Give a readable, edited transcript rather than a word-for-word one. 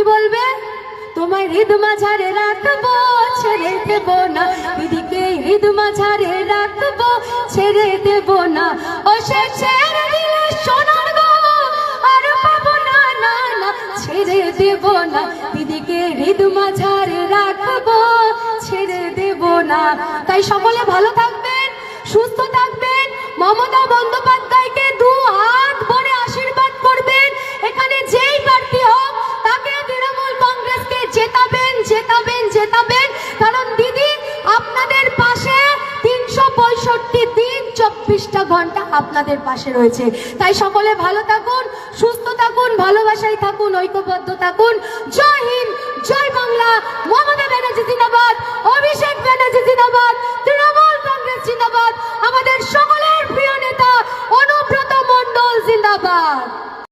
কি বলবে? তোমায় হৃদ মাঝারে রাখবো, ছেড়ে দেব না দিদিকে, হৃদ মাঝারে রাখবো, ছেড়ে দেব না। ও সে ছেড়ে দিলে সোনার গো আর পাবো না, না না ছেড়ে দেব না দিদিকে, হৃদ মাঝারে রাখবো, ছেড়ে দেব না। তাই সকলে ভালো থাকবেন, সুস্থ থাকবেন, মমতা বন্দ্যোপাধ্যায়কে দু হাত ভরে আশীর্বাদ করবেন। এখানে যেই প্রার্থী হোক তাকে তৃণমূল কংগ্রেসকে জেতাবেন, জেতাবেন, জেতাবেন। কারণ দিদি আপনাদের পাশে 365 দিন 24টা ঘন্টা আপনাদের পাশে রয়েছে। তাই সকলে ভালো থাকুন, সুস্থ থাকুন, ভালোবাসায় থাকুন, ঐক্যবদ্ধ থাকুন। জয় হিন্দ, জয় বাংলা। মমতা ব্যানার্জি জিন্দাবাদ, অভিষেক ব্যানার্জি জিন্দাবাদ, তৃণমূল কংগ্রেস জিন্দাবাদ, আমাদের সকলের প্রিয় নেতা অনুব্রত মণ্ডল জিন্দাবাদ।